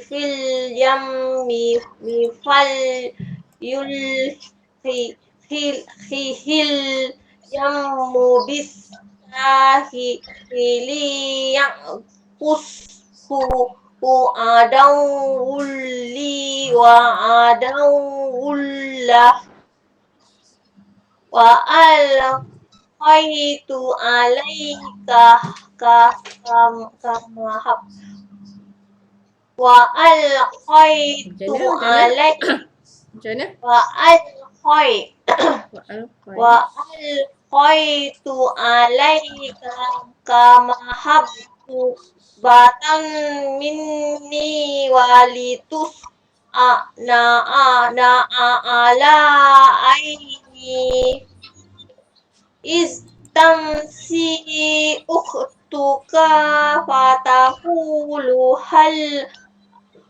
fil yammi fal yulhi hil yammu liyaqushu adawulli wa adawullah wa alqaitu alaika kamahab wa alqaitu alaika Macam mana? wa alqaitu alaika kamahabbatan minni walitus na ala aini istamsi ukhtuka fataqulu hal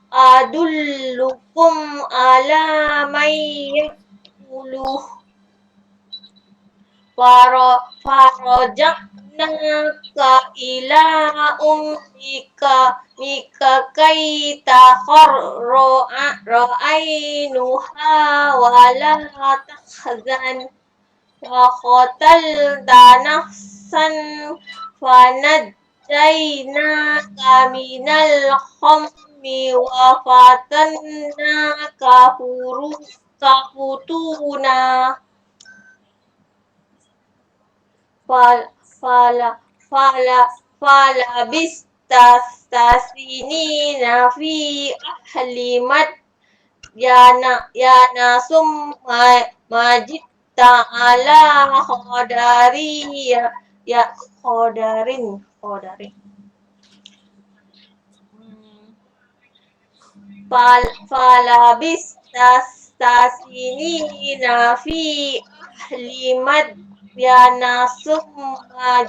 adullukum ala may yakuluh faraja'naka ila mika kai ra'ainuha wala tahzan wa qatalta nafsan fanajjaynaka minal khammi wa fatannaka futuna bistasinina fi ahli yana summa majita ala khodarin bistasinina fi ahli yana summa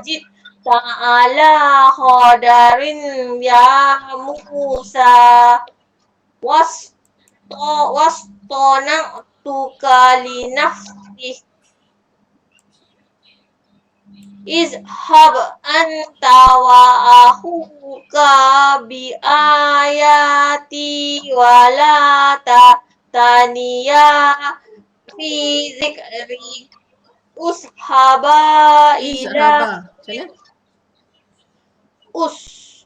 ta'ala khodarin ya Musa wastona'tuka li nafsi izhab anta wa akhuka bi ayati wala taniya fi zikri ushaba ila Macam mana? us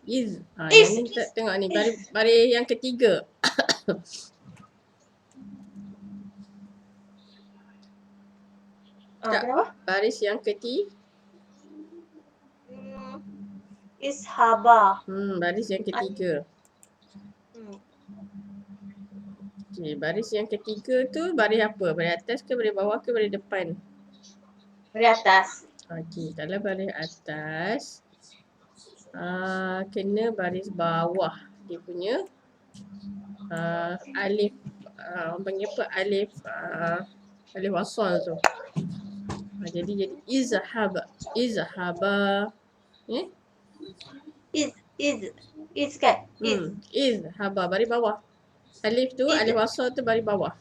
Yang ni kita tengok ni baris yang ketiga. Kenapa? Baris yang ketiga. Ishaba. Baris yang ketiga. Okey, baris yang ketiga tu baris apa? Baris atas ke baris bawah ke baris depan? Baris atas. Okey, kalau baris atas kena baris bawah dia punya alif orang panggil apa? Alif wasal tu. Jadi izhaba. Iz kan? Izhaba baris bawah. Alif tu alif wasal tu baris bawah.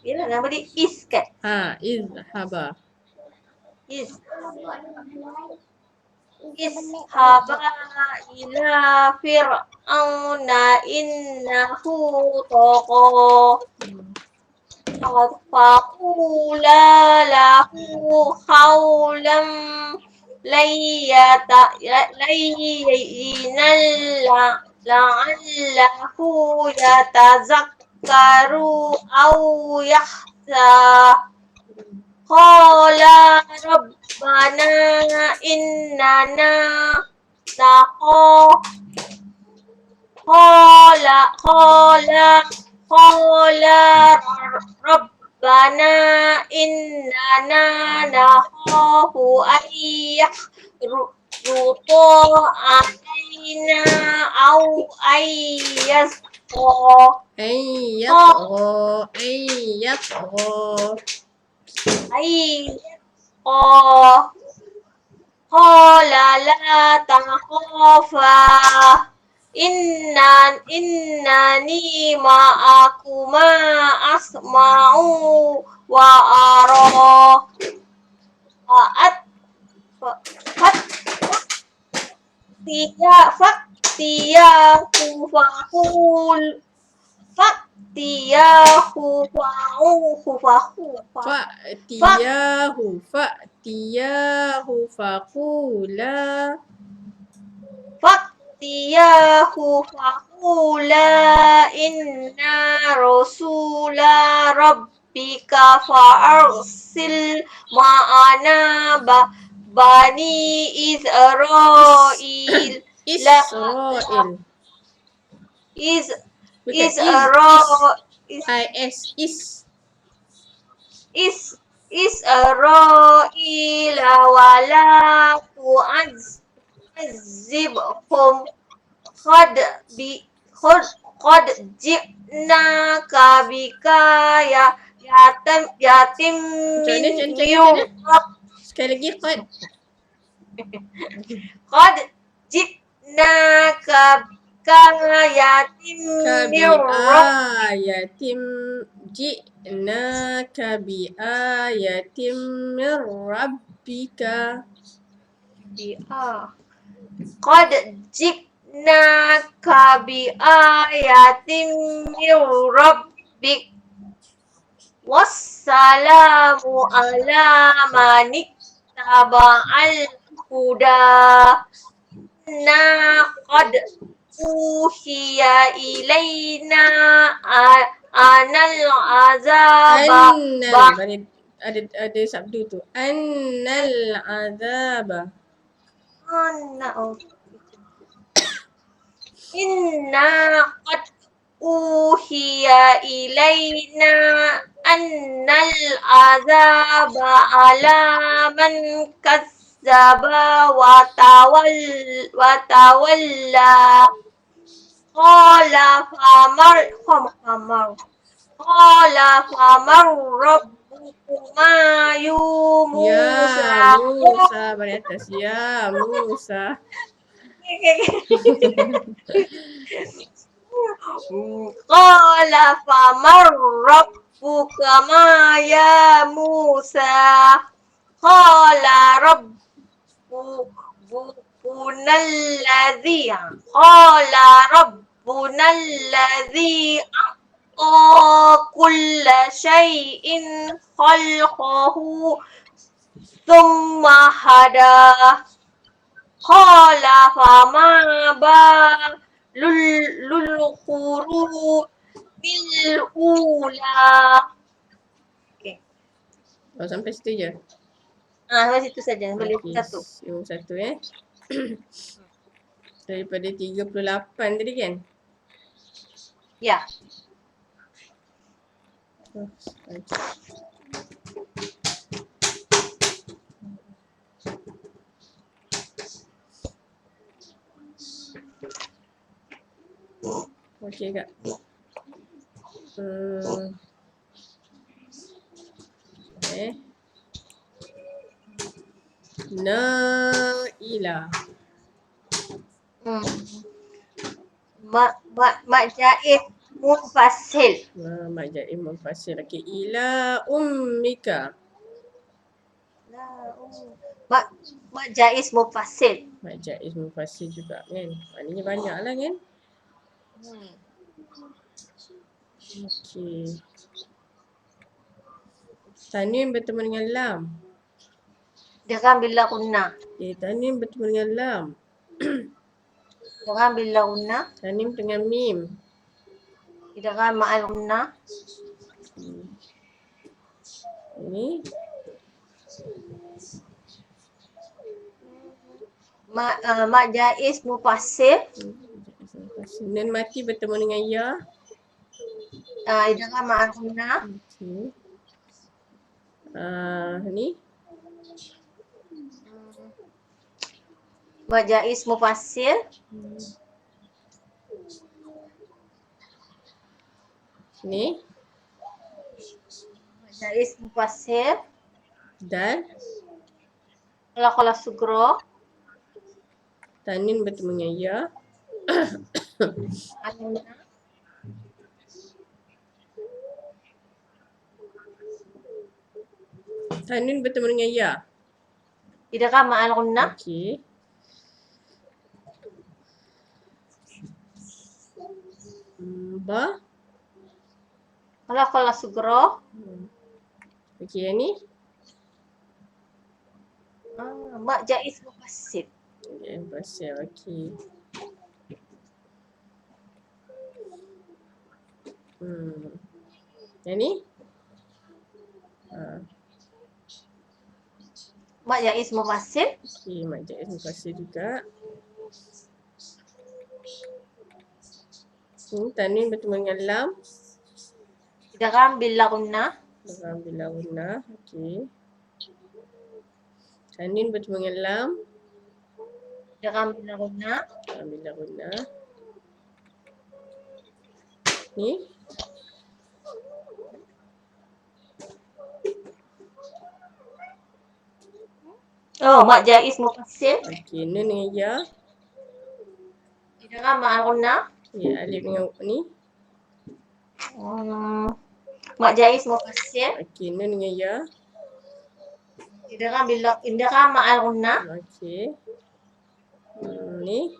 Yalah nama dia is kan? Izhaba. Ishaba ila fir'auna innahu tagha faqula lahu qawlan layyinan la'allahu yatazakkaru aw yakhsha qala rabbana innana rabbana innana nakhafu ayyuto alaina aw qala la takhafa innani ma'akuma asma'u wa ara Faktiyahu fahul. Faktiyahu fa'uhu fahu. Fa'tiyahu faqula. Faktiyahu faqula inna rasula rabbika fa'arsil ma'ana bani Israel la Israel. is Bukan Israel is. Israila wala tu'azzibhum qad bi qad ji'naka bika ya yatim Macam min mana? Sekali lagi qad. qad ji'naka bika yatim min ayatim ji'naka bi ayatim min rabbika. Qad ji'naka bi ayatin min rabbik wassalamu ala man ittaba'al huda inna qad uhiya ilaina anal azaba Ada sabdu tu. Annal azaba. Inna qad uhiya ilaina annal azaba ala man kazzaba wa tawalla qala famar rabbukuma yu Ya Musa Musa bari atas. Ya Musa. Qala famar rabbuka ma ya Musa Qala rabbunalladzi kulla syai'in khalqahu thumma hada Qala fama balul qurunil ula. Okay. Oh, sampai situ je. Sampai situ saja. Boleh satu. Satu Daripada 38 tadi kan? Ya. Okey Kak. Naila. Mak Jaiz munfasil. Mak Jaiz munfasil. Okey. Ila ummika. Mak Jaiz munfasil. Mak Jaiz munfasil juga kan. Maknanya banyak lah kan. Okey. Tanwin bertemu dengan lam. Dengan bila kunna. Tanwin bertemu dengan lam. Dengan bila kunna. Tanwin dengan mim. Dengan ma'al kunna. Ini. Mak Jaiz munfasil. Nun mati bertemu dengan ya. Dengan ma'al kunna. Okey. Ni. Mak Jaiz munfasil. Ni. Mak Jaiz munfasil. Dan. Qalaqalah sugro. Tanwin bertemu dengan ya. Tanwin bertemu dengan ya. Idgham ma'al gunnah. Okey. Ba. Qalaqala sugro. Okey, yang ni? Mak jaiz mufassil. Yang pasal, okey. Yang ni? Mak jaiz mufassil. Okey, mak jaiz mufassil juga. Tanwin bertemu dengan lam. Idgham bil gunnah. Lam bila gunnah. Okey. Tanwin bertemu dengan lam. Idgham bil gunnah. Lam bila gunnah. Ni? Oh, mak jaiz mufassil. Okey, nun dengan ya. Idgham ma'al gunnah. Okey, alif dengan ni. Mak jaiz mufassil. Okey, nun dengan ya. Idgham ma'al gunnah. Okey. Ni.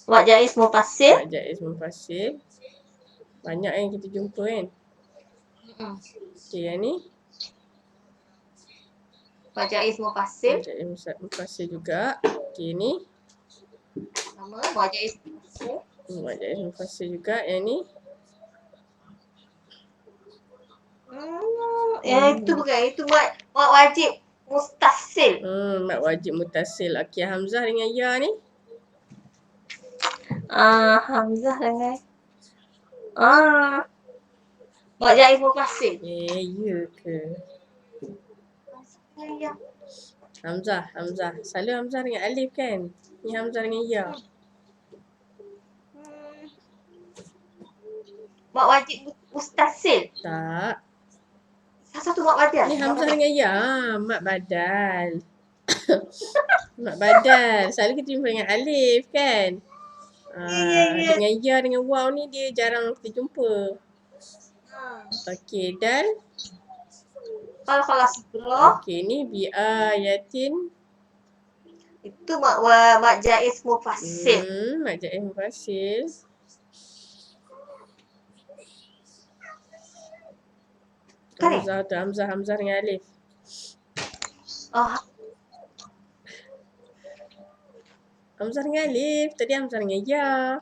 Mak jaiz mufassil. Mak jaiz mufassil. Banyak yang kita jumpa kan. Okey, yang ni. Mak jaiz mufassil. Mak jaiz mufassil juga. Okey, ni. Sama, mak jaiz mufassil. Mak jaiz mufassil juga. Yang ni. Itu bukan. Itu mak wajib mustasil. Mak wajib mutasil. Okey, hamzah dengan ya ni. Hamzah dengan mak jaiz mufassil. Ya ke? Hamzah. Selalu hamzah dengan alif kan? Ni hamzah dengan ya. Mak wajib mustasil. Tak. Satu mak badal. Ni hamzah dengan ya. Mak badal. Mak badal. Selalu kita jumpa dengan alif kan? Dengan ya dengan waw ni dia jarang kita jumpa. Okey, dan Qalaqala sugro. okey, ni bi ayatin. Itu mak jaiz mufassil. Mak jaiz mufassil. Kan? Hamzah dengan alif. Hamzah dengan alif. Tadi hamzah dengan ya.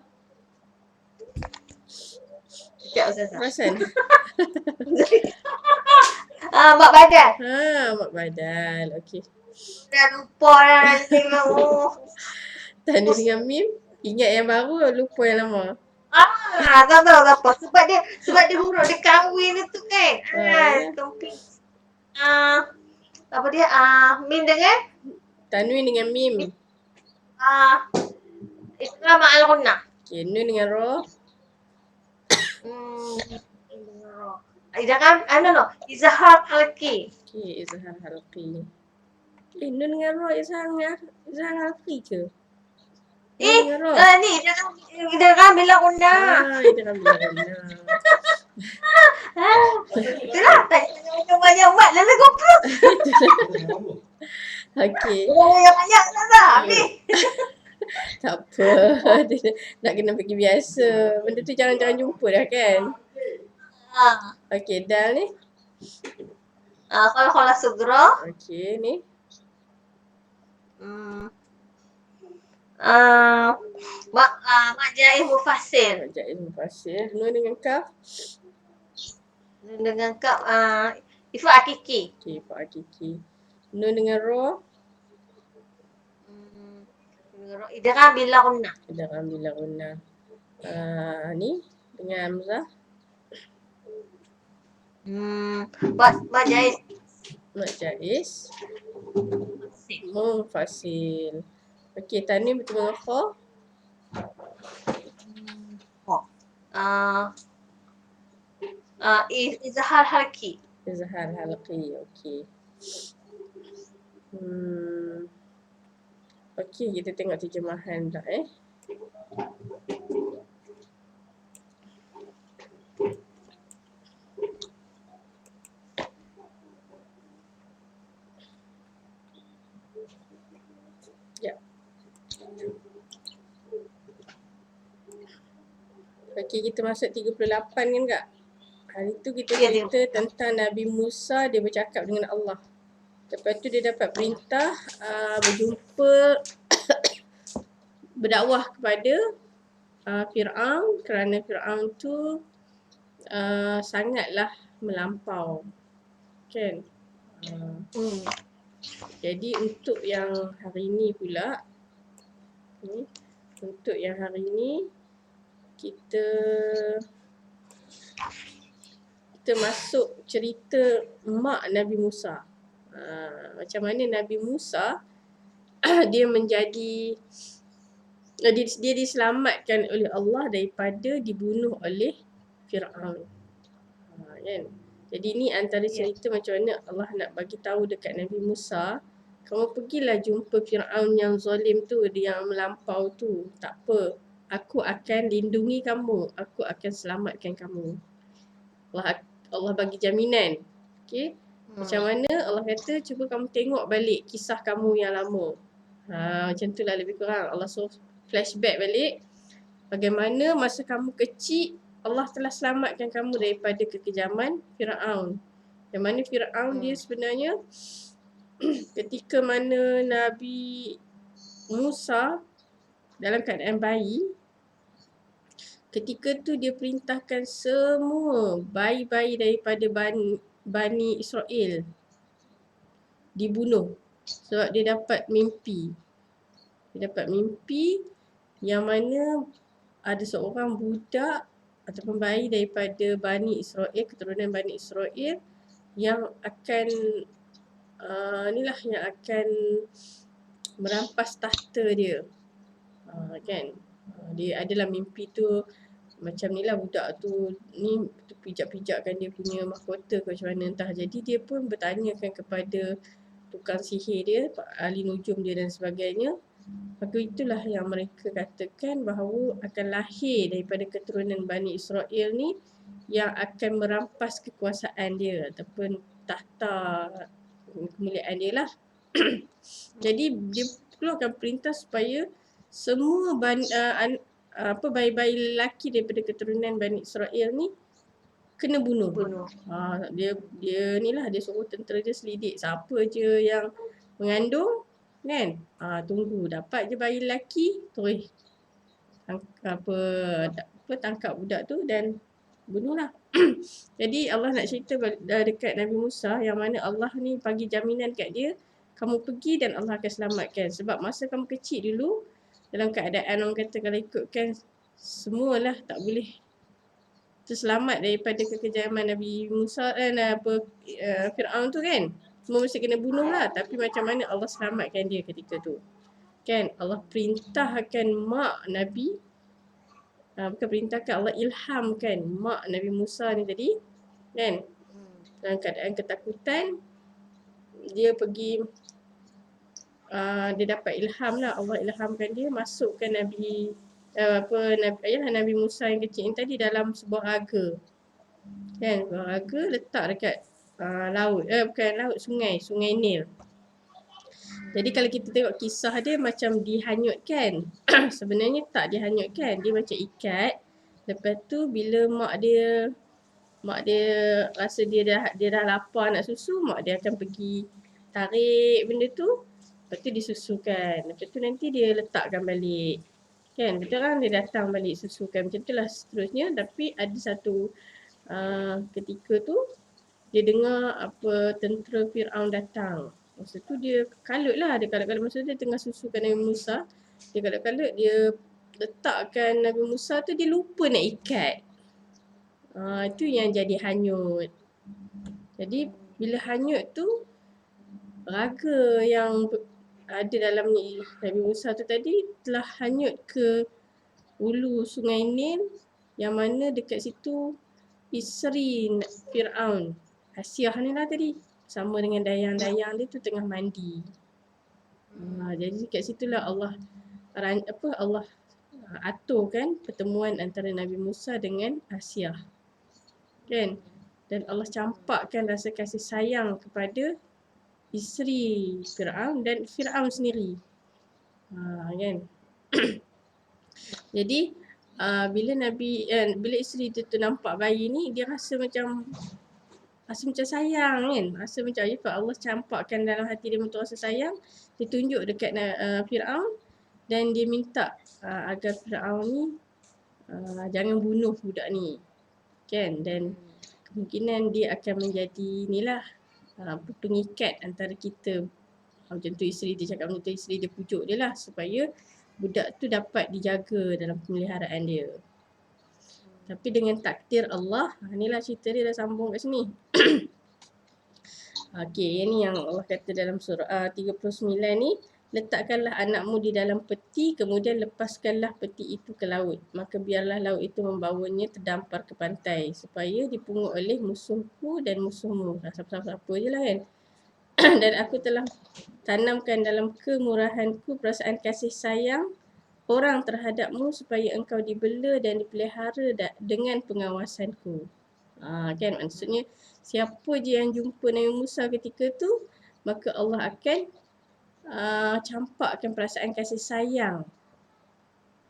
Sekejap Ustazah. Perasan? Mak badal. Mak badal. Okey. Dah lupa dah tengok. Tanwin dengan mim. Ingat yang baru, lupa yang lama. Tak tahu apa. Sebab dia huruf dia kahwin itu kan. Komplit. Apa dia? Mim dengan? Tanwin dengan mim. Idgham ma'al gunnah. Okey, nun dengan ra. Idgham, izhar halqi. Okey, izhar halqi. Nun dengan ra izhar halqi ke? Ni idgham bil gunnah. Idgham bil gunnah. Itulah tanya banyak mak lalu goblok. Okey. Banyak Ustazah. Habis. Tak apa. Nak kena pergi biasa. Benda tu jarang-jarang jumpa dah kan? Okey, dal ni. Qalaqala sugro. Okey, ni. Mak jaiz mufassil. Mak jaiz mufassil. Nun dengan kaf. Nun dengan kaf ifa hakiki. Okey, fa hakiki. Nun dengan ra. Idgham bil gunnah. Idgham bil gunnah. Ni dengan hamzah. Mak jaiz. Mak jaiz mufassil. Okey, tanwin bertemu dengan kha. Izhar halqi. Izhar halqi. Okey. Okey, kita tengok terjemahan dah Ya. Okay, kita masuk 38 kan Kak? Hari tu kita Ya, cerita tentang Nabi Musa, dia bercakap dengan Allah. Lepas tu dia dapat perintah berjumpa, berdakwah kepada Fir'aun, kerana Fir'aun tu sangatlah melampau. Kan? Jadi untuk yang hari ni pula, untuk yang hari ni kita masuk cerita mak Nabi Musa. Macam mana Nabi Musa dia menjadi dia diselamatkan oleh Allah daripada dibunuh oleh Fir'aun. Kan? Jadi ni antara cerita macam mana Allah nak bagi tahu dekat Nabi Musa, kamu pergilah jumpa Fir'aun yang zalim tu, dia yang melampau tu. Tak apa, aku akan lindungi kamu, aku akan selamatkan kamu. Allah bagi jaminan. Okay? Macam mana Allah kata, cuba kamu tengok balik kisah kamu yang lama. Macam tu lah lebih kurang. Allah suruh flashback balik. Bagaimana masa kamu kecil, Allah telah selamatkan kamu daripada kekejaman Fir'aun. Yang mana Fir'aun dia sebenarnya ketika mana Nabi Musa dalam keadaan bayi, ketika tu dia perintahkan semua bayi-bayi daripada Bani Israel dibunuh sebab dia dapat mimpi. Dia dapat mimpi yang mana ada seorang budak ataupun bayi daripada Bani Israel, keturunan Bani Israel yang akan yang akan merampas tahta dia. Kan? Dia adalah mimpi tu macam ni lah, budak tu ni pijak-pijakkan dia punya mahkota ke macam mana entah. Jadi dia pun bertanyakan kepada tukang sihir dia, ahli nujum dia dan sebagainya. Maka itulah yang mereka katakan bahawa akan lahir daripada keturunan Bani Israel ni yang akan merampas kekuasaan dia ataupun tahta kemuliaan dia lah. Jadi dia keluarkan perintah supaya semua bayi-bayi lelaki daripada keturunan Bani Israel ni kena bunuh. Dia ni lah, dia suruh tentera dia selidik siapa je yang mengandung kan. Tunggu dapat je bayi lelaki, terus tangkap budak tu dan bunuhlah. Jadi Allah nak cerita dekat Nabi Musa yang mana Allah ni bagi jaminan kat dia, kamu pergi dan Allah akan selamatkan. Sebab masa kamu kecil dulu, dalam keadaan orang kata kalau ikutkan semualah tak boleh terselamat daripada kekejaman Nabi Musa Fir'aun tu kan. Semua mesti kena bunuh lah. Tapi macam mana Allah selamatkan dia ketika tu. Kan Allah perintahkan mak Nabi, bukan perintahkan, Allah ilhamkan mak Nabi Musa ni tadi kan, dalam keadaan ketakutan dia pergi, dia dapat ilham lah, Allah ilhamkan dia masukkan Nabi Musa yang kecil ni tadi dalam sebuah raga kan. Sebuah raga letak dekat laut, bukan laut, sungai Nil. Jadi kalau kita tengok kisah dia macam dihanyutkan. Sebenarnya tak dihanyutkan, dia macam ikat. Lepas tu bila mak dia rasa dia dah lapar nak susu, mak dia akan pergi tarik benda tu, lepas tu disusukan. Lepas tu nanti dia letakkan balik. Kan, betul kan, dia datang balik susukan. Macam tu lah seterusnya. Tapi ada satu ketika tu dia dengar tentera Fir'aun datang. Masa tu dia kalut lah. Dia kalut-kalut masa dia tengah susukan Nabi Musa. Dia kalut-kalut, dia letakkan Nabi Musa tu, dia lupa nak ikat. Itu yang jadi hanyut. Jadi bila hanyut tu, raga yang ada dalam Nabi Musa tu tadi telah hanyut ke hulu sungai Nil, yang mana dekat situ isteri Fir'aun, Asyah ni lah tadi, sama dengan dayang-dayang dia tu tengah mandi. Jadi kat situlah Allah aturkan pertemuan antara Nabi Musa dengan Asyah. Kan? Dan Allah campakkan rasa kasih sayang kepada isteri Fir'aun dan Fir'aun sendiri. Kan? Jadi bila isteri tu nampak bayi ni, dia rasa macam sayang kan. Rasa macam Allah campakkan dalam hati dia untuk rasa sayang. Dia tunjuk dekat Fir'aun dan dia minta agar Fir'aun ni jangan bunuh budak ni. Kan? Dan kemungkinan dia akan menjadi inilah pengikat antara kita. Macam tu isteri dia cakap, macam tu isteri dia pujuk dia lah supaya budak tu dapat dijaga dalam pemeliharaan dia. Tapi dengan takdir Allah, inilah cerita dia dah sambung kat sini. Okey, ini yang Allah kata dalam surah 39 ni, letakkanlah anakmu di dalam peti, kemudian lepaskanlah peti itu ke laut. Maka biarlah laut itu membawanya terdampar ke pantai, supaya dipungut oleh musuhku dan musuhmu. Siapa-siapa je lah kan. Dan aku telah tanamkan dalam kemurahanku perasaan kasih sayang orang terhadapmu supaya engkau dibela dan dipelihara dengan pengawasanku. Kan maksudnya siapa je yang jumpa Nabi Musa ketika tu, maka Allah akan campakkan perasaan kasih sayang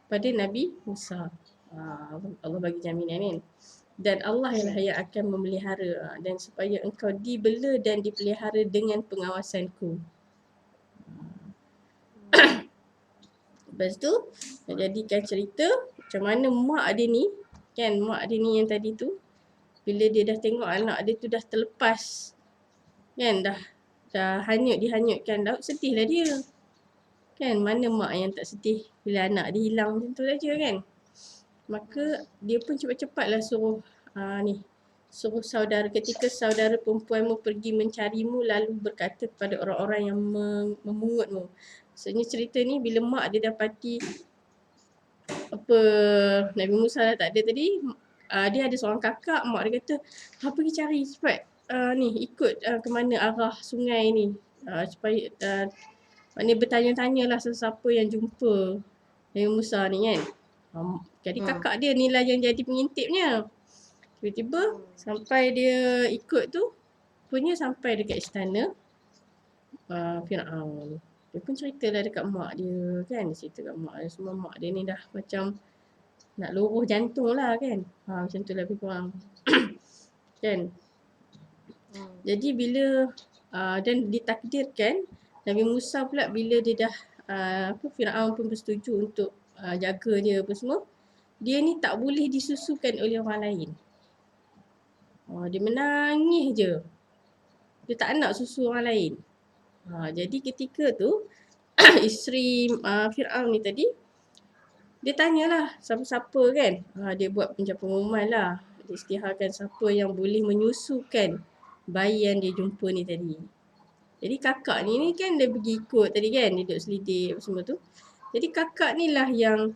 pada Nabi Musa. Allah bagi jaminan kan. Dan Allah yang akan memelihara dan supaya engkau dibela dan dipelihara dengan pengawasanku. Lepas tu jadikan cerita macam mana mak dia ni, kan, mak dia ni yang tadi tu, bila dia dah tengok anak dia tu dah terlepas, kan, dah dihanyutkan laut, sedih lah dia. Kan, mana mak yang tak sedih bila anak dia hilang macam tu saja kan. Maka dia pun cepat-cepatlah suruh saudara, ketika saudara perempuanmu pergi mencarimu lalu berkata kepada orang-orang yang memungutmu. Maksudnya cerita ni bila mak dia dapati Nabi Musa dah tak ada tadi, dia ada seorang kakak, mak dia kata, pergi cari cepat, ikut ke mana arah sungai ni, supaya maknanya bertanya-tanya lah sesiapa yang jumpa Nabi Musa ni kan. Jadi kakak dia ni lah yang jadi pengintipnya. Tiba-tiba sampai dia ikut tu, punya sampai dekat istana Fir'aun. Dia pun ceritalah dekat mak dia kan. Dia cerita kat mak dia, semua mak dia ni dah macam nak luruh jantung lah kan. Macam tu lah lebih kurang. Kan. Jadi bila dan ditakdirkan Nabi Musa pula bila dia dah Fir'aun pun bersetuju untuk jaga dia apa semua, dia ni tak boleh disusukan oleh orang lain. Dia menangis je. Dia tak nak susu orang lain. Jadi ketika tu isteri Fir'aun ni tadi, dia tanyalah siapa-siapa kan. Dia buat macam pengumuman lah. Dia isytiharkan siapa yang boleh menyusukan bayi yang dia jumpa ni tadi. Jadi kakak ni kan dia pergi ikut tadi kan. Dia duduk selidik apa semua tu. Jadi kakak ni lah yang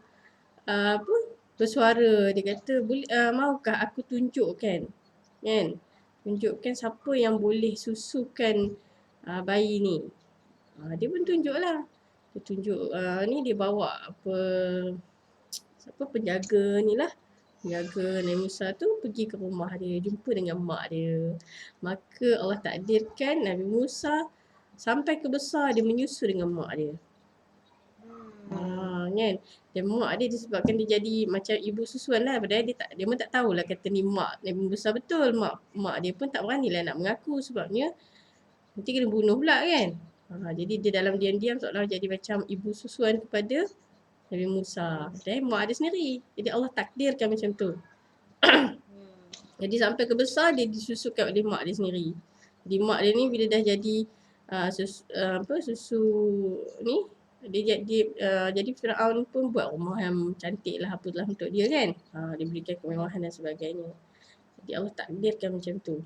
bersuara. Dia kata, maukah aku tunjukkan kan. Tunjukkan siapa yang boleh susukan bayi ni. Dia pun tunjuk lah. Dia tunjuk ni dia bawa penjaga ni lah. Penjaga Nabi Musa tu pergi ke rumah dia, jumpa dengan mak dia. Maka Allah takdirkan Nabi Musa sampai ke besar dia menyusu dengan mak dia. Kan? Dan mak dia disebabkan dia jadi macam ibu susuan lah. Padahal dia pun tak tahulah kata ni mak Nabi Musa betul. Mak dia pun tak beranilah nak mengaku sebabnya nanti kena bunuh pula kan. Jadi dia dalam diam-diam seolah jadi macam ibu susuan kepada Nabi Musa. Dan mak dia sendiri. Jadi Allah takdirkan macam tu. Jadi sampai ke besar dia disusukan oleh mak dia sendiri. Jadi mak dia ni bila dah jadi susu ni, dia jadi Fir'aun pun buat rumah yang cantik lah apalah untuk dia kan. Dia berikan kemewahan dan sebagainya. Jadi Allah takdirkan macam tu.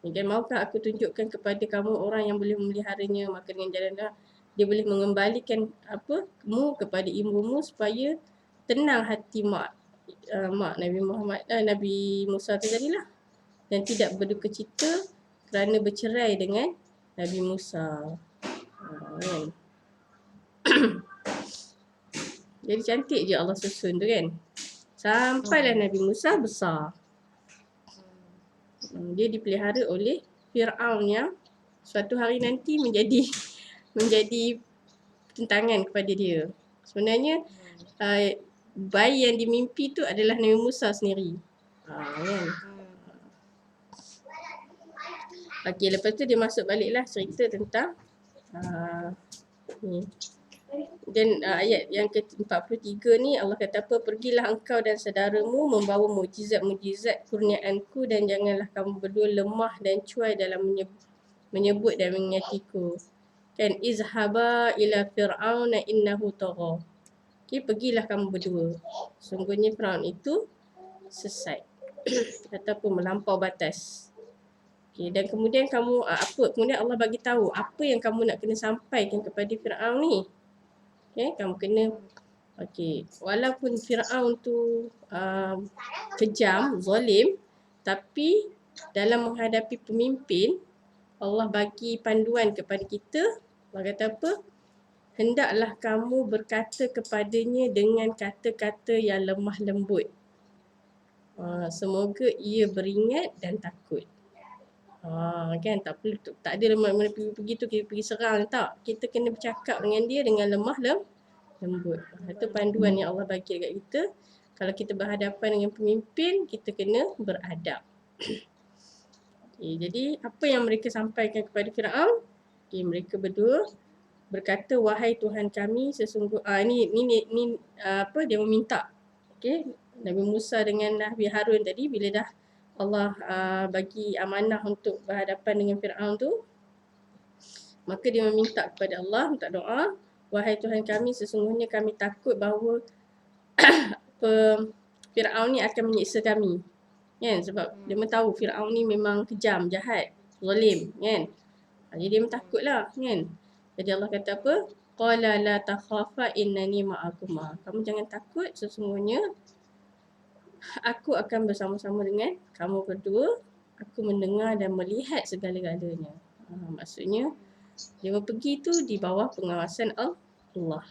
Dan maukah aku tunjukkan kepada kamu orang yang boleh memeliharanya, maka dengan jalanlah dia boleh mengembalikan kamu kepada ibumu supaya tenang hati mak Nabi Musa tu tadilah, dan tidak berduka cita kerana bercerai dengan Nabi Musa. Kan? Jadi cantik je Allah susun tu kan. Sampailah Nabi Musa besar. Dia dipelihara oleh Fir'aun yang suatu hari nanti menjadi tentangan kepada dia. Sebenarnya bayi yang dimimpi tu adalah Nabi Musa sendiri. Kan? Okey, lepas tu dia masuk baliklah cerita tentang ni. Dan ayat yang ke-43 ni Allah kata apa? Pergilah engkau dan saudaramu membawa mukjizat-mukjizat kurniaanku dan janganlah kamu berdua lemah dan cuai dalam menyebut dan mengingatiku. Kan izhaba ila fir'auna innahu tagha. Okey, pergilah kamu berdua. Sungguhnya Firaun itu sesat ataupun melampau batas. Okey, dan kemudian kamu kemudian Allah bagi tahu apa yang kamu nak kena sampaikan kepada Firaun ni. Okey, kamu kena walaupun Firaun tu kejam, zalim, tapi dalam menghadapi pemimpin Allah bagi panduan kepada kita. Allah kata apa? Hendaklah kamu berkata kepadanya dengan kata-kata yang lemah lembut. Semoga ia beringat dan takut. Kan tak ada lemah pergi tu kita pergi serang tak. Kita kena bercakap dengan dia dengan lemah lembut. Itu panduan yang Allah bagi dekat kita. Kalau kita berhadapan dengan pemimpin, kita kena beradab. Jadi apa yang mereka sampaikan kepada Firaun? Mereka berdua berkata, wahai Tuhan kami, ni dia meminta. Nabi Musa dengan Nabi Harun tadi bila dah Allah bagi amanah untuk berhadapan dengan Firaun tu, maka dia meminta kepada Allah, minta doa, wahai Tuhan kami, sesungguhnya kami takut bahawa Firaun ni akan menyiksa kami. Kan? Sebab dia tahu Firaun ni memang kejam, jahat, zalim, kan? Jadi dia takutlah, kan? Jadi Allah kata apa? Qala la takhafa innani ma'akuma. Kamu jangan takut, sesungguhnya aku akan bersama-sama dengan kamu berdua. Aku mendengar dan melihat segala-galanya. Maksudnya dia pergi tu di bawah pengawasan Allah.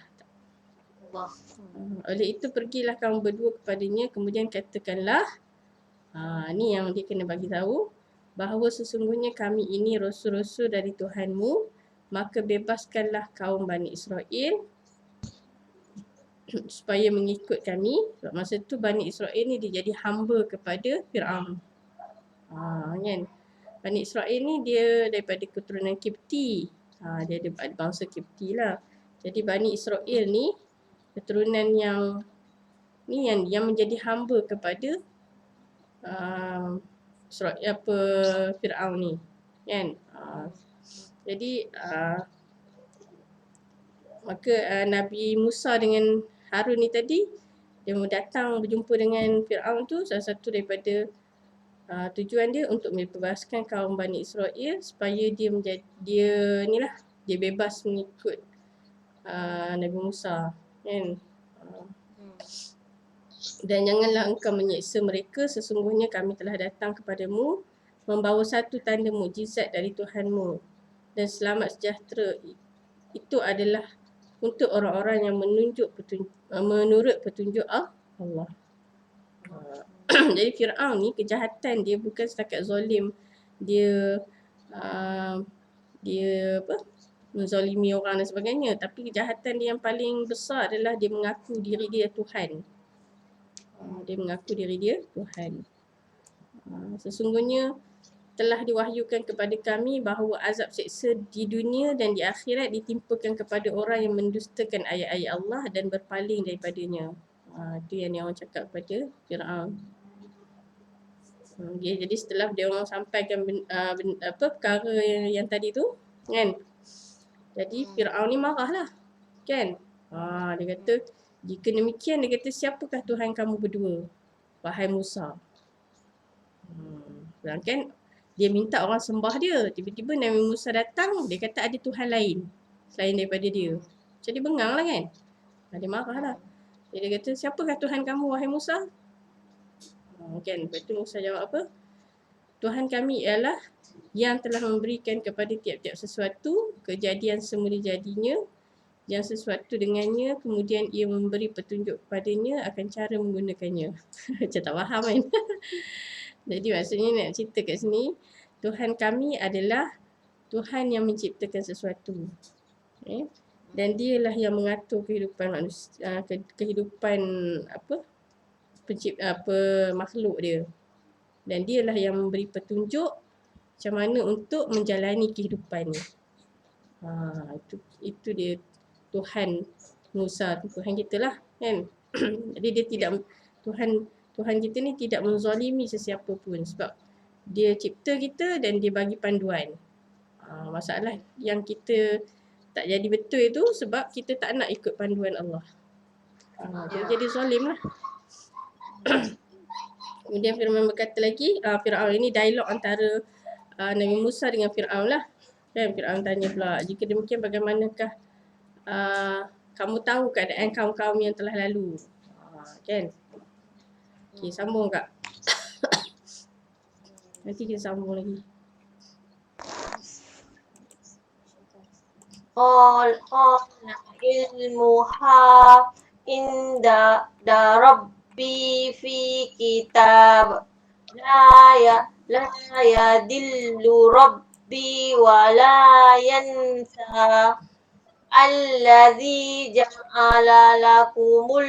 Oleh itu pergilah kamu berdua kepadanya, kemudian katakanlah, ni yang dia kena bagi tahu, bahawa sesungguhnya kami ini rasul-rasul dari Tuhanmu, maka bebaskanlah kaum Bani Israel supaya mengikut kami. Sebab masa tu Bani Israel ni dia jadi hamba kepada Firaun. Kan? Bani Israel ni dia daripada keturunan Kipti. Dia ada bangsa Kipti lah. Jadi Bani Israel ni keturunan yang menjadi hamba kepada Firaun ni, kan? Jadi maka Nabi Musa dengan Harun ni tadi dia mau datang berjumpa dengan Firaun tu, salah satu daripada tujuan dia untuk membebaskan kaum Bani Israel supaya dia bebas mengikut Nabi Musa, kan? Dan janganlah engkau menyiksa mereka, sesungguhnya kami telah datang kepadamu membawa satu tanda mukjizat dari Tuhanmu, dan selamat sejahtera itu adalah untuk orang-orang yang menurut petunjuk Allah. Jadi Firaun ni kejahatan dia bukan setakat zalim, dia menzalimi orang dan sebagainya, tapi kejahatan dia yang paling besar adalah dia mengaku diri dia Tuhan. Dia mengaku diri dia Tuhan. Sesungguhnya telah diwahyukan kepada kami bahawa azab seksa di dunia dan di akhirat ditimpakan kepada orang yang mendustakan ayat-ayat Allah dan berpaling daripadanya. Itu yang dia orang cakap kepada Firaun. Jadi setelah dia orang sampaikan perkara yang tadi tu, kan? Jadi Firaun ni marahlah, kan? Dia kata, jika demikian, dia kata, siapakah Tuhan kamu berdua, wahai Musa? Sedangkan dia minta orang sembah dia. Tiba-tiba Nabi Musa datang, dia kata ada Tuhan lain selain daripada dia. Jadi bengang lah, kan? Dia marah lah. Dia kata, siapakah Tuhan kamu, wahai Musa? Kan? Lepas tu Musa jawab apa? Tuhan kami ialah yang telah memberikan kepada tiap-tiap sesuatu kejadian semula jadinya, yang sesuatu dengannya, kemudian ia memberi petunjuk kepadanya akan cara menggunakannya. Macam tak faham, kan? Jadi maksudnya nak cerita kat sini, Tuhan kami adalah Tuhan yang menciptakan sesuatu. Dan dialah yang mengatur kehidupan manusia, kehidupan makhluk dia. Dan dialah yang memberi petunjuk macam mana untuk menjalani kehidupan ni. Itu dia Tuhan Musa tu, Tuhan kita lah kan. Jadi dia tidak, Tuhan kita ni tidak menzalimi sesiapa pun sebab dia cipta kita dan dia bagi panduan. Masalah yang kita tak jadi betul itu sebab kita tak nak ikut panduan Allah. Jadi zalim lah. Kemudian Firman berkata lagi, Fir'aun ini dialog antara Nabi Musa dengan Fir'aun lah. Dan Fir'aun tanya pula, jika demikian bagaimanakah kamu tahu keadaan kaum-kaum yang telah lalu? Kan? Okay, sambung Kak. Nanti kita sambung lagi. Qala ilmuha inda rabbi fi kitab la yadillu rabbi wa la yansa alladzi ja'ala lakumul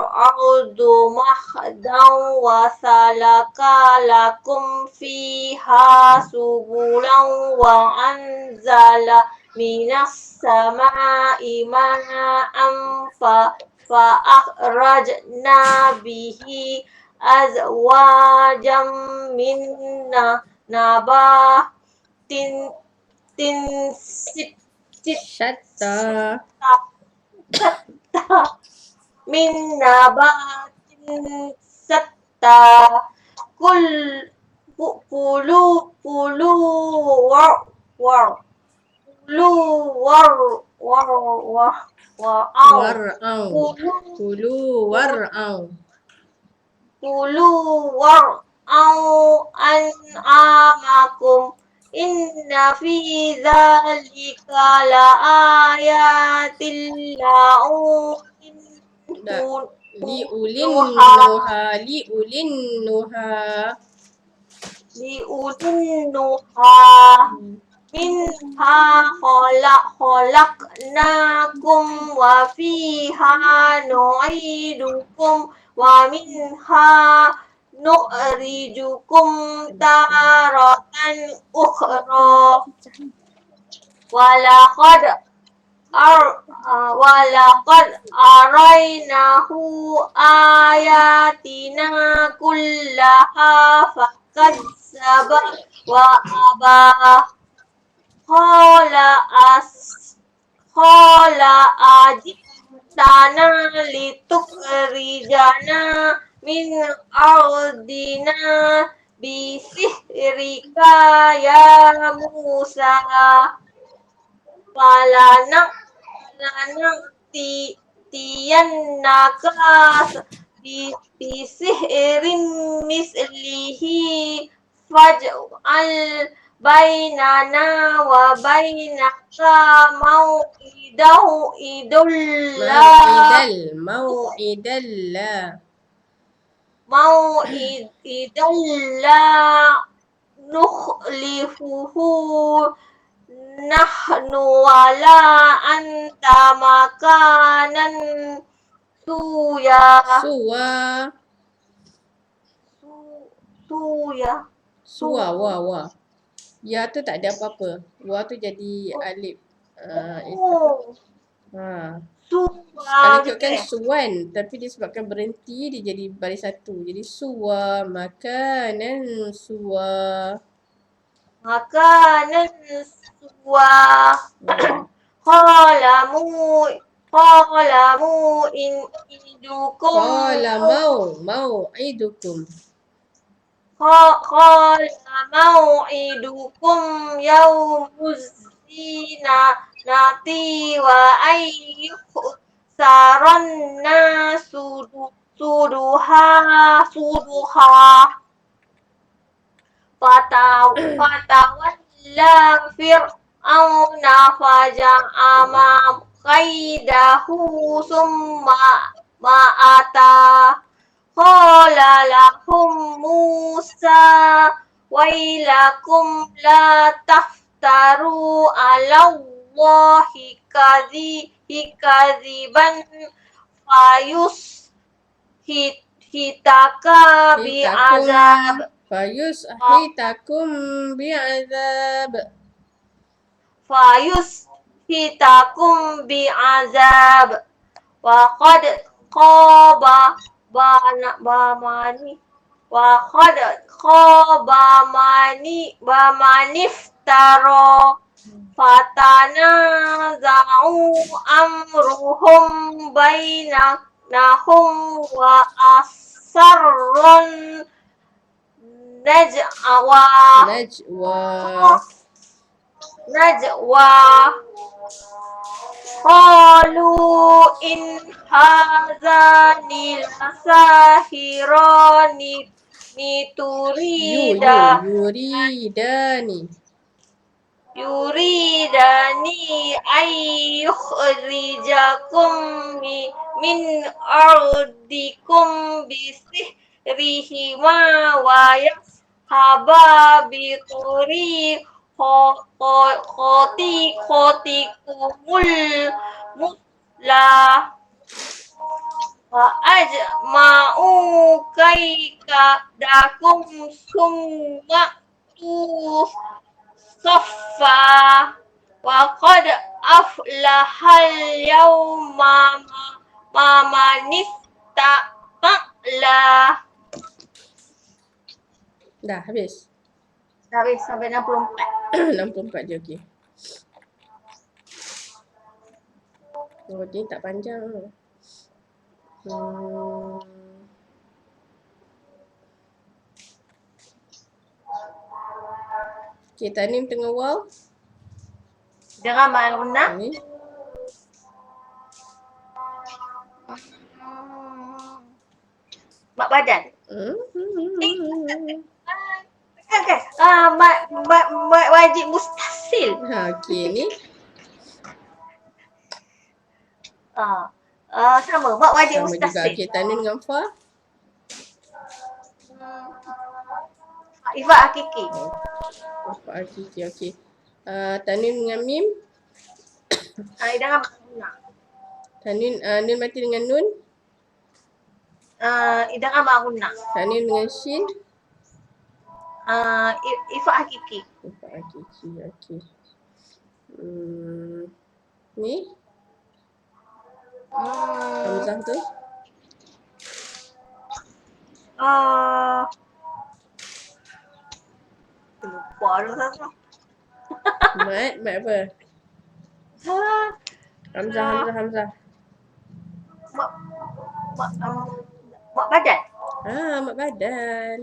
ardu mahdan wa salaka lakum fiha subulan wa anzala minas sama'i ma'an fa akhrajna bihi azwajam min nabatin Syatta min nabatin satta kulu war'au an'amakum inna fi dzalika la ayatil liulin nuha minha khalaqnakum wa fiha nu'idukum wa minha nukhrijukum taratan ukhra walaqad arainahu ayatina kullaha fakadzdzaba wa aba qala ajitana litukhrijana min ardina bisihrika ya Musa falana'tiyannaka bisihrin mislihi faj'al bainana wa bainaka mau'idalla nukhlifuhu nahnu wala anta makanan Suwa. Ya tu tak ada apa-apa. Wa tu jadi alif. Kalau ikutkan suwan, tapi disebabkan berhenti dia jadi baris satu. Jadi suwa, makanan suwa. mau'idukum yaumuz zinati wa ayyuhsaran suduha fatawalla fir'auna faja'ama kaidahu summa ma'ata qala lahum Musa wailakum la taftaru 'ala Allahi kaziban fayus hitaka bi'azab Fayushitakum bi'azab. fayus hitakum bi'azab wa qad qaba bamani wa qad qaba maniftaro fatana za'u amruhum bainahum wa asarrun najwa najwa qalu in hazani lasahirani yuridani ayyukhrijakum min ardikum bisihrihima wa yashaba bituri khotikumul muslah wa ajma'u kaika dakum summa saffa wa qad aflahal yawma manista'la. Dah habis. Dah habis sampai 64. 64 je, okey. Oh, ni tak panjang. Okey, Tanim tengah waw. Dengan ma'al-guna. Ni. Mak badan. Kan? Mak wajib mustasil. Okey ni. Sama. Mak wajib Sama juga. mustasil. Okey, Tanim dengan Fa. Ifa hakiki. Fa hakiki, okey. Tanim dengan Mim. Dengan ma'al-guna. Nun mati dengan Nun. Dengan ma'al-guna. Tanim dengan Shin. Ifa hakiki. Fa hakiki, okey. Ni. Hamzah tu. Lupa dah satu. Mat apa? Hamzah. Mak badan. Mak badan.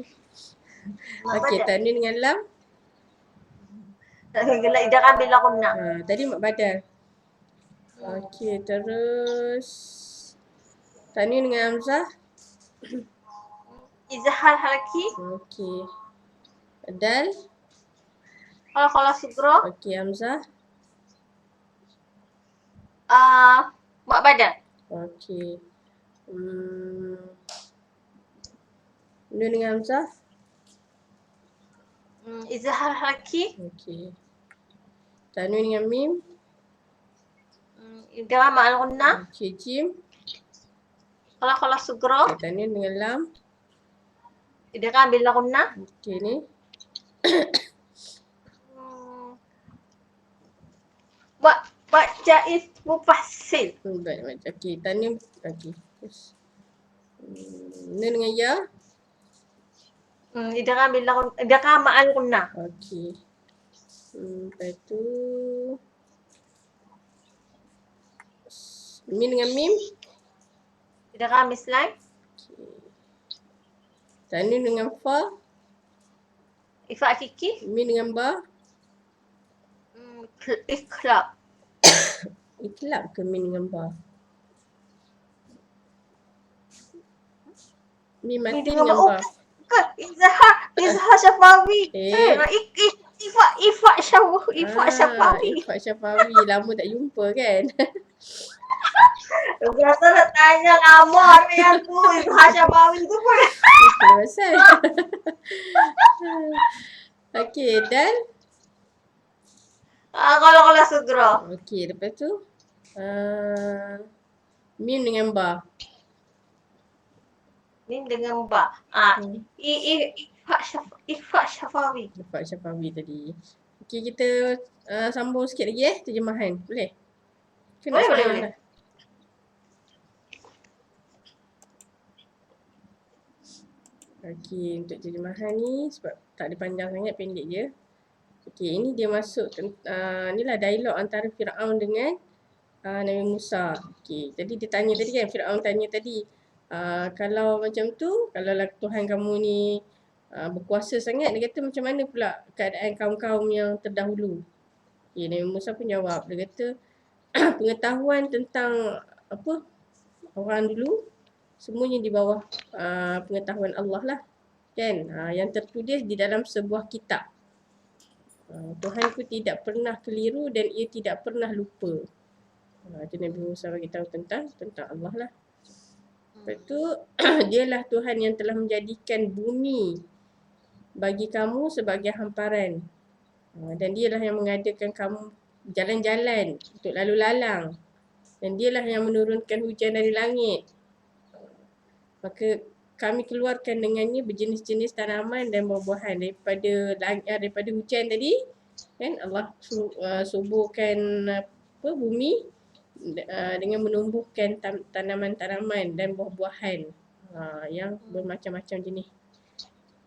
Mak Okey, badan. Tanim dengan Lam. Jangan ambil guna. Tadi mak badan. Okey, terus Tanim dengan Hamzah. Izhar halaki. Okey. Dal. Kalau sugro. Okey, Hamzah. Mak badan. Okey. Nun dengan Hamzah. Izhar halaki. Okey. Tanwin dengan Mim. Dengan ma'al-guna. Okey, Jim. Kalau sugro. Okey, Tanwin dengan Lam. Dengan ambil guna. Okey ni. Mak jaiz mufassil. Baik. Okey, Tanwin. Okey. Nun dengan Ya. Dengan ma'al-guna. Okey. Lepas tu Min dengan Mim. Dengan mislai. Okey. Tanwin dengan Fa. Ifa hakiki. Min dengan Ba. Ikhlab. Iklab ke Min dengan Ba? Min mati dengan Ba. Izhar syafawi. Ifa syafawi. Ifak Syafawi. Lama tak jumpa kan? Biasa nak tanya lama yang tu. Izhar syafawi tu pun. Itu pasal. Okey, dan? Kalau sugro. Okey, lepas tu? Mim dengan ba. Mim dengan ba. Ah, Hmm. Ikhfa Syafawi. Dapat Syafawi tadi. Okey, kita sambung sikit lagi terjemahan. Boleh? Ke nak Boleh. sekarang dah? Okey, untuk terjemahan ni sebab tak ada panjang sangat, pendek je. Okey, ini dia masuk inilah dialog antara Firaun dengan Nabi Musa. Okey, jadi dia tanya tadi kan, Firaun tanya tadi, kalau macam tu, kalaulah Tuhan kamu ni berkuasa sangat, dia kata macam mana pula keadaan kaum-kaum yang terdahulu? Okey, Nabi Musa pun jawab. Dia kata pengetahuan tentang apa orang dulu semuanya di bawah pengetahuan Allah lah, kan, yang tertulis di dalam sebuah kitab. Tuhanku tidak pernah keliru dan ia tidak pernah lupa. Itu Nabi Musa bagi tahu tentang Allah lah. Lepas tu dialah Tuhan yang telah menjadikan bumi bagi kamu sebagai hamparan, dan dialah yang mengadakan kamu jalan-jalan untuk lalu lalang, dan dialah yang menurunkan hujan dari langit. Maka kami keluarkan dengannya berjenis-jenis tanaman dan buah-buahan daripada hujan tadi, kan. Allah suburkan bumi dengan menumbuhkan tanaman-tanaman dan buah-buahan yang bermacam-macam jenis.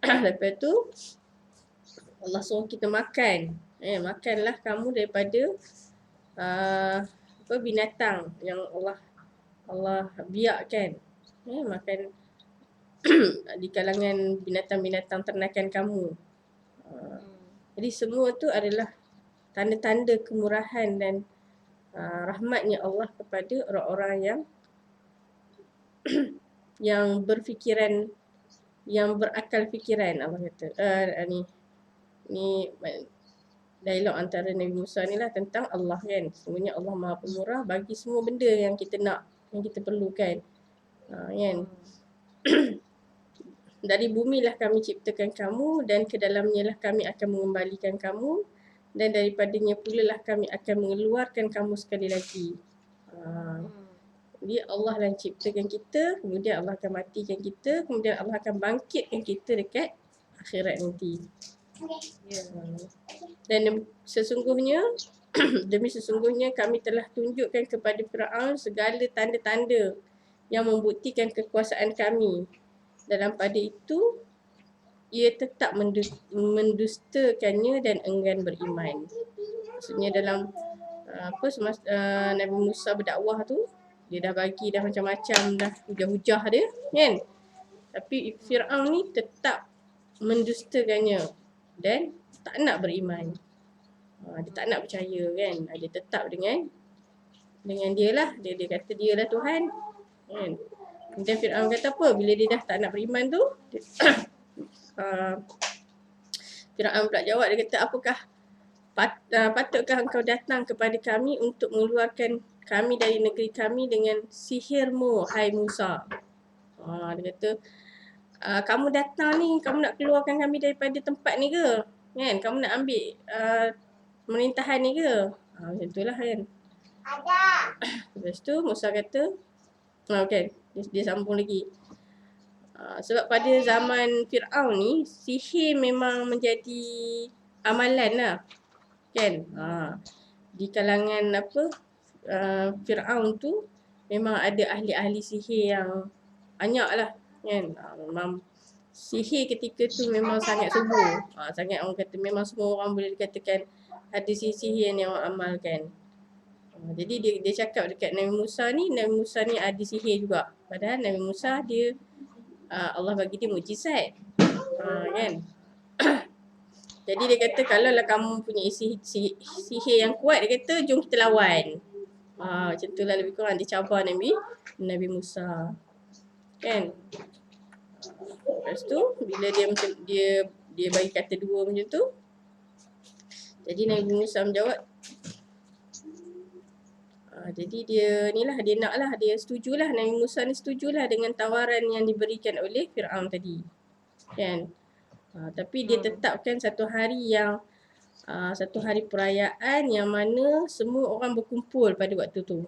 Lepas tu Allah suruh kita makan. Makanlah kamu daripada binatang yang Allah biarkan. Makan di kalangan binatang-binatang ternakan kamu. Jadi semua tu adalah tanda-tanda kemurahan dan rahmatnya Allah kepada orang-orang yang berfikiran, yang berakal fikiran. Allah kata ni dialog antara Nabi Musa ni lah tentang Allah, kan. Sebenarnya Allah Maha Pemurah bagi semua benda yang kita nak, yang kita perlukan, kan. Dari bumi lah kami ciptakan kamu dan ke dalamnya lah kami akan mengembalikan kamu, dan daripadanya pula lah kami akan mengeluarkan kamu sekali lagi. Jadi Allah lah yang ciptakan kita, kemudian Allah akan matikan kita, kemudian Allah akan bangkitkan kita dekat akhirat nanti. Dan sesungguhnya demi sesungguhnya kami telah tunjukkan kepada Firaun segala tanda-tanda yang membuktikan kekuasaan kami. Dalam pada itu ia tetap mendustakannya dan enggan beriman. Maksudnya dalam semasa Nabi Musa berdakwah tu, dia dah bagi dah macam-macam dah hujah-hujah dia, kan. Tapi Firaun ni tetap mendustakannya dan tak nak beriman. Dia tak nak percaya, kan. Dia tetap dengan dia lah. Dia kata dia lah Tuhan, kan. Kemudian Firaun kata apa? Bila dia dah tak nak beriman tu, Firaun pula jawab. Dia kata, apakah patutkah engkau datang kepada kami untuk mengeluarkan kami dari negeri kami dengan sihirmu, hai Musa? Dia kata, kamu datang ni, kamu nak keluarkan kami daripada tempat ni ke? Kan? Kamu nak ambil pemerintahan ni ke? Macam itulah, kan. Lepas tu Musa kata, okay, dia sambung lagi. Sebab pada zaman Firaun ni, sihir memang menjadi amalan lah, kan. Di kalangan Firaun tu memang ada ahli-ahli sihir yang banyak lah, kan. Memang sihir ketika tu memang sangat subur. Sangat, orang kata memang semua orang boleh dikatakan ada sihir yang orang amalkan. Jadi dia cakap dekat Nabi Musa ni ada sihir juga. Padahal Nabi Musa dia Allah bagi dia mukjizat, kan. Jadi dia kata, kalau lah kamu punya sihir yang kuat, dia kata jom kita lawan. Macam tu lah lebih kurang dia cabar Nabi Musa, kan. Lepas tu bila dia bagi kata dua macam tu, jadi Nabi Musa menjawab, jadi dia setujulah, Nabi Musa ni setujulah dengan tawaran yang diberikan oleh Firaun tadi, kan. Tapi dia tetapkan satu hari yang satu hari perayaan yang mana semua orang berkumpul pada waktu tu.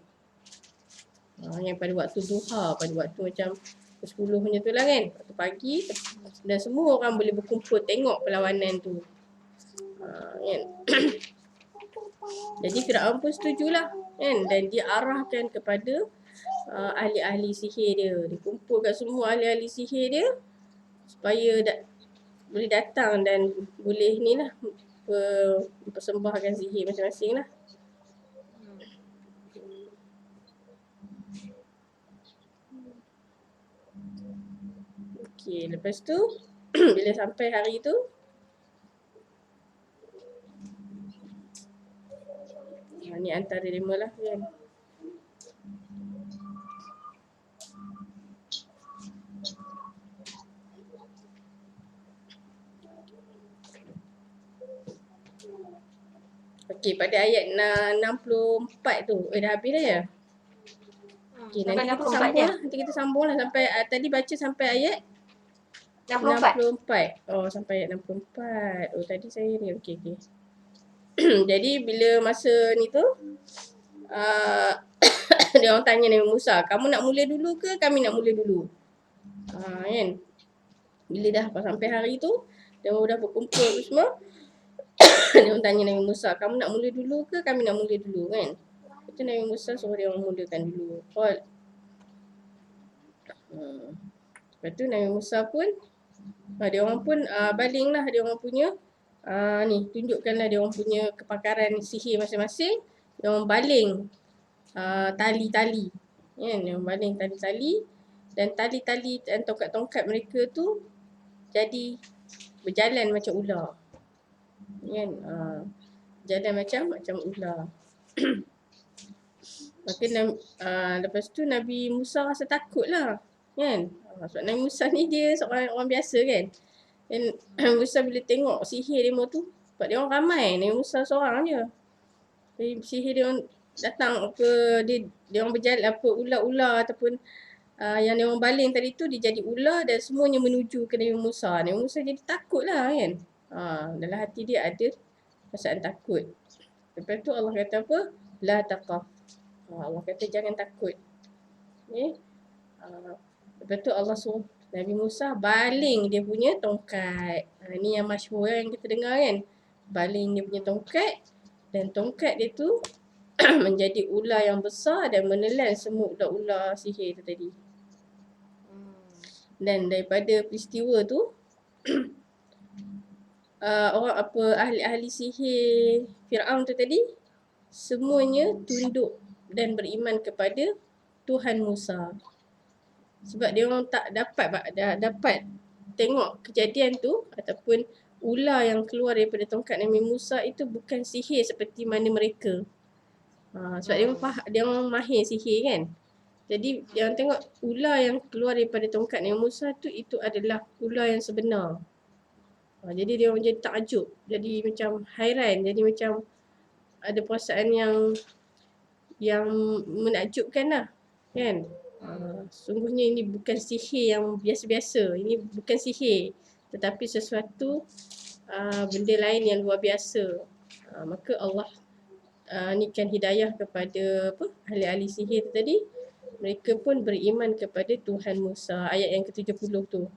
Yang pada waktu duha, pada waktu macam 10 macam tu lah kan. Waktu pagi dan semua orang boleh berkumpul tengok perlawanan tu. Kan. Jadi Firaun pun setujulah kan, dan dia arahkan kepada ahli-ahli sihir dia. Dia kumpulkan semua ahli-ahli sihir dia supaya boleh datang dan boleh ni lah mempersembahkan sihir masing-masing lah. Okey, lepas tu bila sampai hari tu ni antara 5 lah kan. Okey, pada ayat 64 tu. Dah habis dah ya? Okey, nanti kita sambung lah. Nanti kita sambung lah sampai tadi baca sampai ayat 64. Oh, sampai ayat 64. Oh, tadi saya ni. Okey. Jadi bila masa ni tu dia orang tanya Nabi Musa, kamu nak mula dulu ke kami nak mula dulu? Kan? Bila dah sampai hari tu, dia orang dah berkumpul semua. Dia orang tanya Nabi Musa, kamu nak mula dulu ke kami nak mula dulu kan? Itu Nabi Musa suruh dia orang mulakan dulu. Lepas tu Nabi Musa pun dia orang pun baling lah dia orang punya ni, tunjukkanlah dia orang punya kepakaran sihir masing-masing. Dia orang baling tali-tali. Kan? Dia orang baling tali-tali dan tali-tali dan tongkat-tongkat mereka tu jadi berjalan macam ular. Kan? Jalan macam ular. Maka lepas tu Nabi Musa rasa takut lah. Kan? Sebab Nabi Musa ni dia seorang orang biasa kan. Dan Musa bila tengok sihir demo tu, sebab dia orang ramai, Nabi Musa seorang je. Jadi sihir dia orang datang dia orang berjalan ular-ular ataupun yang dia orang baling tadi tu dia jadi ular dan semuanya menuju ke Nabi Musa. Nabi Musa jadi takut lah kan. Dalam hati dia ada perasaan takut. Lepas tu Allah kata apa? La taqaf. Allah kata jangan takut. Okay? Lepas tu Allah suruh Nabi Musa baling dia punya tongkat. Ni yang masyhur yang kita dengar kan. Baling dia punya tongkat dan tongkat dia tu menjadi ular yang besar dan menelan semua ular-ular sihir tu tadi. Dan daripada peristiwa tu ahli-ahli sihir Firaun tu tadi semuanya tunduk dan beriman kepada Tuhan Musa. Sebab dia orang tak dapat tengok kejadian tu ataupun ular yang keluar daripada tongkat Nabi Musa itu bukan sihir seperti mana mereka. Sebab dia orang mahir sihir kan. Jadi dia orang tengok ular yang keluar daripada tongkat Nabi Musa tu itu adalah ular yang sebenar. Jadi dia orang jadi takjub, jadi macam hairan, jadi macam ada perasaan yang menakjubkan lah kan. Sungguhnya ini bukan sihir yang biasa-biasa. Ini bukan sihir tetapi sesuatu benda lain yang luar biasa. Maka Allah nikan hidayah kepada ahli-ahli sihir tu tadi. Mereka pun beriman kepada Tuhan Musa. Ayat yang ke-70 tu.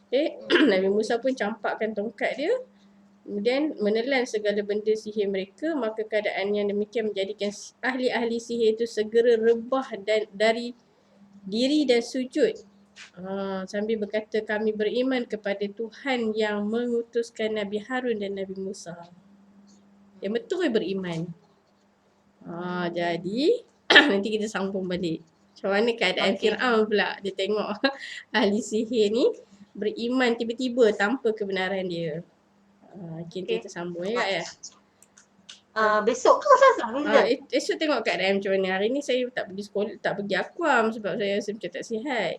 Okay. Nabi Musa pun campakkan tongkat dia. Kemudian menelan segala benda sihir mereka. Maka keadaan yang demikian menjadikan ahli-ahli sihir itu segera rebah dari diri dan sujud. Sambil berkata kami beriman kepada Tuhan yang mengutuskan Nabi Harun dan Nabi Musa. Yang betul beriman. Jadi nanti kita sambung balik. Macam mana keadaan Firaun pula. Dia tengok ahli sihir ni beriman tiba-tiba tanpa kebenaran dia. Kita sambung ya Kak ya. Besok ke Ustazah? Esok tengok keadaan macam mana. Hari ni saya tak pergi sekolah, tak pergi akuam sebab saya rasa macam tak sihat.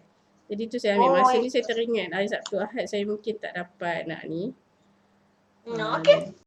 Jadi tu saya ambil masa ni saya teringat hari Sabtu Ahad saya mungkin tak dapat nak ni. Okey.